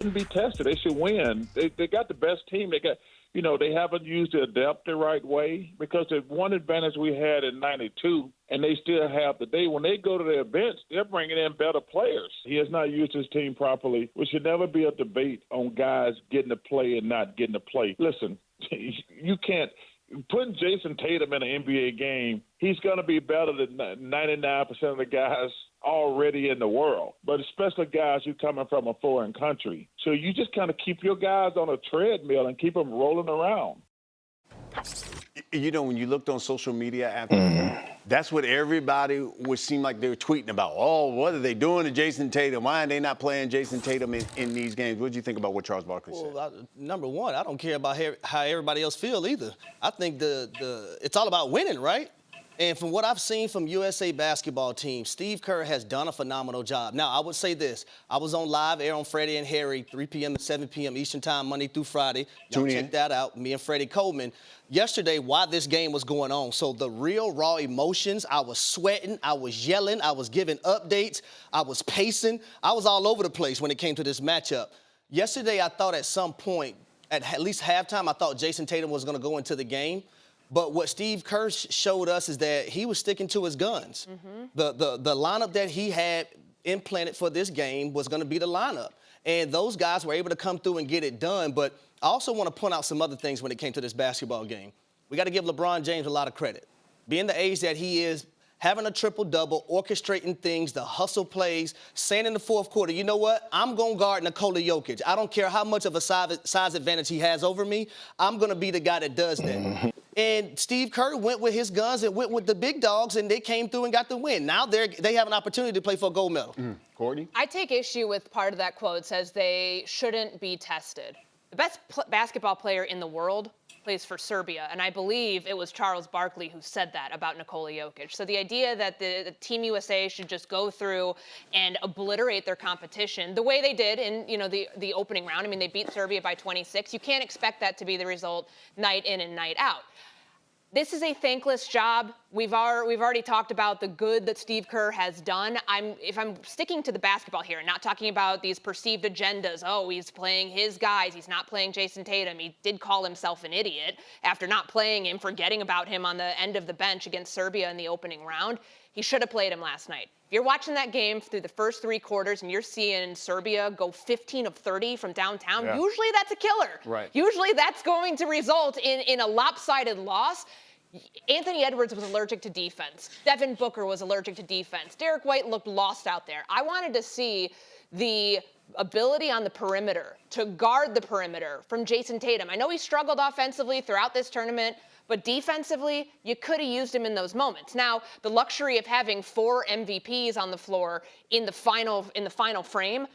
shouldn't be tested. They should win. They got the best team. They haven't used their depth the right way, because the one advantage we had in '92, and they still have today, when they go to their bench, they're bringing in better players. He has not used his team properly. We should never be a debate on guys getting to play and not getting to play. Listen, you can't. Putting Jason Tatum in an NBA game, he's going to be better than 99% of the guys already in the world, but especially guys who coming from a foreign country. So you just kind of keep your guys on a treadmill and keep them rolling around. When you looked on social media after, that's what everybody would seem like they were tweeting about. Oh, what are they doing to Jason Tatum? Why are they not playing Jason Tatum in these games? What did you think about what Charles Barkley said? Number one, I don't care about how everybody else feel either. I think it's all about winning, right? And from what I've seen from USA basketball team, Steve Kerr has done a phenomenal job. Now, I would say this. I was on live air on Freddie and Harry, 3 p.m. to 7 p.m. Eastern Time, Monday through Friday. Y'all check that out, me and Freddie Coleman. Yesterday, while this game was going on, so the real raw emotions, I was sweating, I was yelling, I was giving updates, I was pacing. I was all over the place when it came to this matchup. Yesterday, I thought at some point, at least halftime, I thought Jason Tatum was going to go into the game. But what Steve Kerr showed us is that he was sticking to his guns. The lineup that he had implanted for this game was going to be the lineup. And those guys were able to come through and get it done. But I also want to point out some other things when it came to this basketball game. We got to give LeBron James a lot of credit. Being the age that he is, having a triple-double, orchestrating things, the hustle plays, saying in the fourth quarter, you know what? I'm going to guard Nikola Jokic. I don't care how much of a size advantage he has over me. I'm going to be the guy that does that. And Steve Kerr went with his guns and went with the big dogs, and they came through and got the win. Now they have an opportunity to play for a gold medal. Courtney? I take issue with part of that quote. It says they shouldn't be tested. The best basketball player in the world plays for Serbia, and I believe it was Charles Barkley who said that about Nikola Jokic. So the idea that the Team USA should just go through and obliterate their competition the way they did in the opening round. I mean, they beat Serbia by 26. You can't expect that to be the result night in and night out. This is a thankless job. We've already talked about the good that Steve Kerr has done. If I'm sticking to the basketball here and not talking about these perceived agendas, oh, he's playing his guys, he's not playing Jason Tatum. He did call himself an idiot after not playing him, forgetting about him on the end of the bench against Serbia in the opening round. He should have played him last night. If you're watching that game through the first 3 quarters and you're seeing Serbia go 15 of 30 from downtown, usually that's a killer. Right. Usually that's going to result in a lopsided loss. Anthony Edwards was allergic to defense. Devin Booker was allergic to defense. Derek White looked lost out there. I wanted to see the ability on the perimeter to guard the perimeter from Jason Tatum. I know he struggled offensively throughout this tournament, but defensively, you could have used him in those moments. Now, the luxury of having 4 MVPs on the floor in the final frame,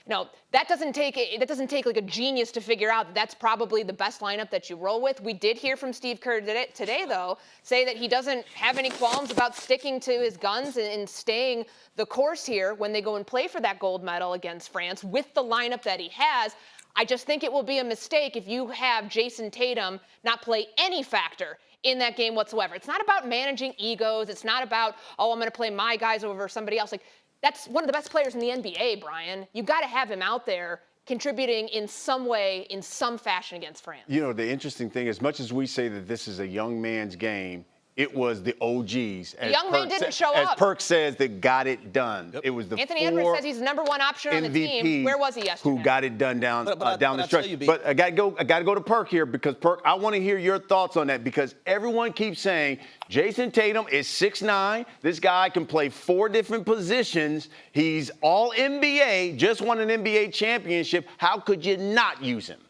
that doesn't take like a genius to figure out that that's probably the best lineup that you roll with. We did hear from Steve Kerr today, though, say that he doesn't have any qualms about sticking to his guns and staying the course here when they go and play for that gold medal against France with the lineup that he has. I just think it will be a mistake if you have Jason Tatum not play any factor in that game whatsoever. It's not about managing egos. It's not about, oh, I'm going to play my guys over somebody else. Like, that's one of the best players in the NBA, Brian. You've got to have him out there contributing in some way, in some fashion against France. The interesting thing, as much as we say that this is a young man's game, it was the OGs. The young man didn't show up. As Perk says, that got it done. It was the Anthony Edwards says he's the number 1 option on the team. Where was he yesterday? Who got it done down the stretch. But I got to go to Perk here, because Perk, I want to hear your thoughts on that, because everyone keeps saying Jason Tatum is 6'9". This guy can play 4 different positions. He's all NBA, just won an NBA championship. How could you not use him?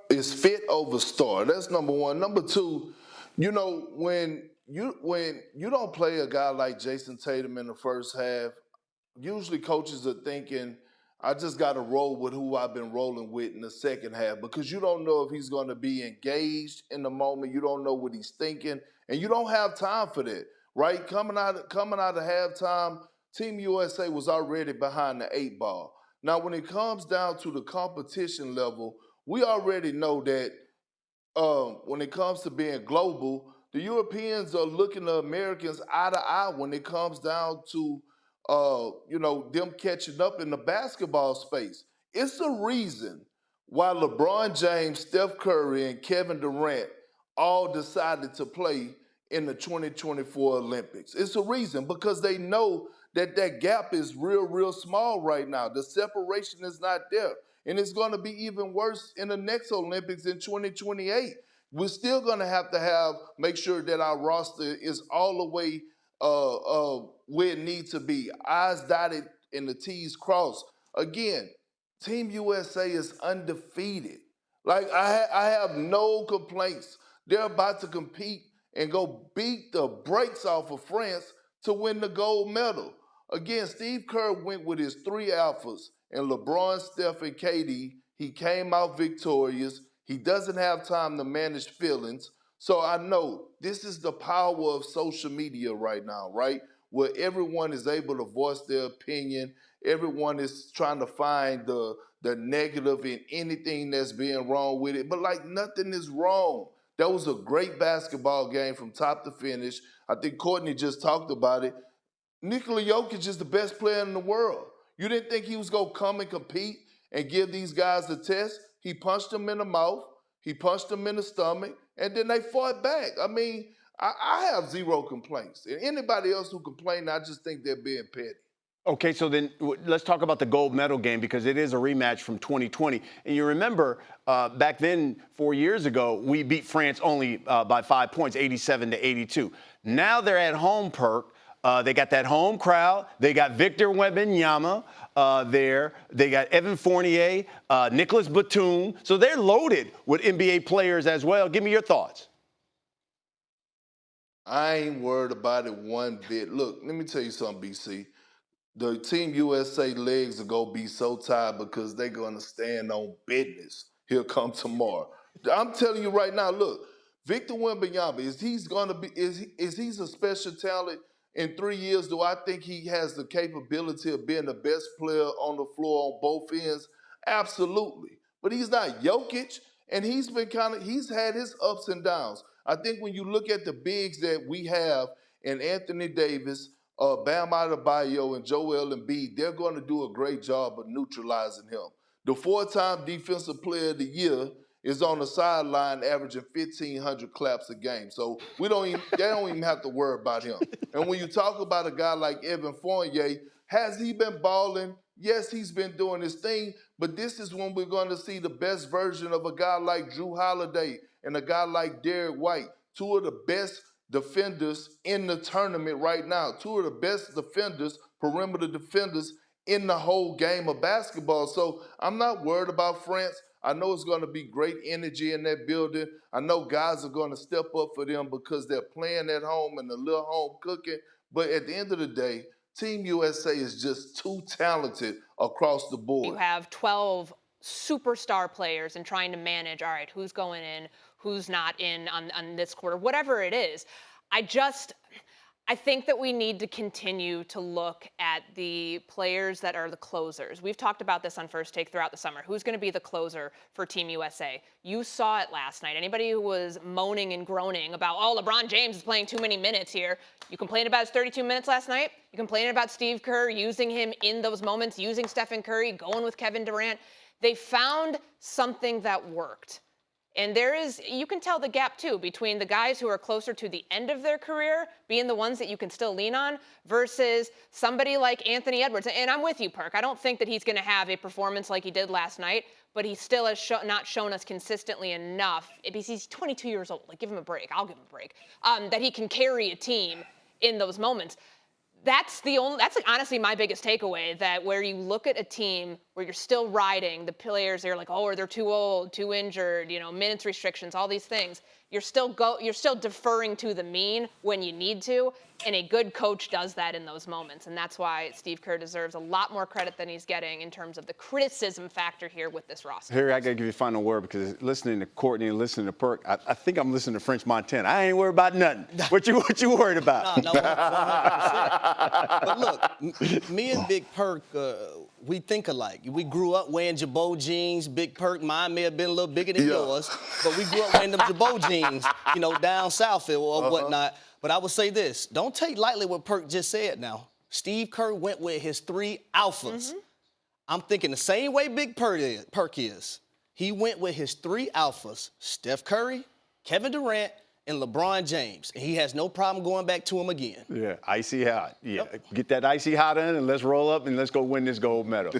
Is fit over star. That's number 1. Number 2, when you don't play a guy like Jason Tatum in the first half, usually coaches are thinking, I just got to roll with who I've been rolling with in the second half, because you don't know if he's going to be engaged in the moment. You don't know what he's thinking, and you don't have time for that, right? Coming out of halftime, Team USA was already behind the 8 ball. Now, when it comes down to the competition level, we already know that when it comes to being global, the Europeans are looking the Americans eye to eye when it comes down to them catching up in the basketball space. It's a reason why LeBron James, Steph Curry, and Kevin Durant all decided to play in the 2024 Olympics. It's a reason because they know that gap is real small right now. The separation is not there. And it's going to be even worse in the next Olympics in 2028. We're still going to have make sure that our roster is all the way where it needs to be. I's dotted and the T's crossed. Again, Team USA is undefeated. Like, I have no complaints. They're about to compete and go beat the brakes off of France to win the gold medal. Again, Steve Kerr went with his 3 alphas, and LeBron, Steph, and KD. He came out victorious. He doesn't have time to manage feelings. So I know this is the power of social media right now, right? Where everyone is able to voice their opinion. Everyone is trying to find the negative in anything that's being wrong with it. But like, nothing is wrong. That was a great basketball game from top to finish. I think Courtney just talked about it. Nikola Jokic is the best player in the world. You didn't think he was going to come and compete and give these guys a test? He punched them in the mouth. He punched them in the stomach. And then they fought back. I mean, I have zero complaints. And anybody else who complained, I just think they're being petty. Okay, so then let's talk about the gold medal game because it is a rematch from 2020. And you remember back then, 4 years ago, we beat France only by 5 points, 87-82. Now they're at home, Perk. They got that home crowd. They got Victor Wembanyama there. They got Evan Fournier, Nicholas Batum. So they're loaded with NBA players as well. Give me your thoughts. I ain't worried about it one bit. Look, let me tell you something, BC. The Team USA legs are going to be so tired because they're going to stand on business. He'll come tomorrow. I'm telling you right now, look, Victor Wembanyama, is he a special talent? In 3 years, do I think he has the capability of being the best player on the floor on both ends? Absolutely. But he's not Jokic, and he's had his ups and downs. I think when you look at the bigs that we have in Anthony Davis, Bam Adebayo, and Joel Embiid, they're going to do a great job of neutralizing him. The 4-time Defensive Player of the Year is on the sideline averaging 1,500 claps a game. So they don't even have to worry about him. And when you talk about a guy like Evan Fournier, has he been balling? Yes, he's been doing his thing, but this is when we're going to see the best version of a guy like Drew Holiday and a guy like Derek White, 2 of the best defenders in the tournament right now, 2 of the best defenders, perimeter defenders in the whole game of basketball. So I'm not worried about France. I know it's going to be great energy in that building. I know guys are going to step up for them because they're playing at home and a little home cooking. But at the end of the day, Team USA is just too talented across the board. You have 12 superstar players and trying to manage, all right, who's going in, who's not in on this quarter, whatever it is. I think that we need to continue to look at the players that are the closers. We've talked about this on First Take throughout the summer. Who's going to be the closer for Team USA? You saw it last night. Anybody who was moaning and groaning about, oh, LeBron James is playing too many minutes here. You complained about his 32 minutes last night. You complained about Steve Kerr using him in those moments, using Stephen Curry, going with Kevin Durant. They found something that worked. And you can tell the gap, too, between the guys who are closer to the end of their career, being the ones that you can still lean on, versus somebody like Anthony Edwards. And I'm with you, Perk. I don't think that he's going to have a performance like he did last night, but he still has not shown us consistently enough. Because he's 22 years old. Like, give him a break. I'll give him a break. That he can carry a team in those moments. That's honestly my biggest takeaway, that where you look at a team where you're still riding the players, they're like, oh, they're too old, too injured, minutes restrictions, all these things. You're still deferring to the mean when you need to, and a good coach does that in those moments. And that's why Steve Kerr deserves a lot more credit than he's getting in terms of the criticism factor here with this roster. Harry, I got to give you a final word because listening to Courtney and listening to Perk, I think I'm listening to French Montana. I ain't worried about nothing. What you worried about? No, 100%. But look, me and Big Perk, we think alike. We grew up wearing Jabot jeans. Big Perk, mine may have been a little bigger than yours, but we grew up wearing them Jabot jeans, down south or whatnot. But I would say this, don't take lightly what Perk just said now. Steve Kerr went with his 3 alphas. I'm thinking the same way Big Perk is. He went with his 3 alphas, Steph Curry, Kevin Durant, and LeBron James. And he has no problem going back to him again. Yeah, icy hot. Yeah, Get that icy hot in and let's roll up and let's go win this gold medal.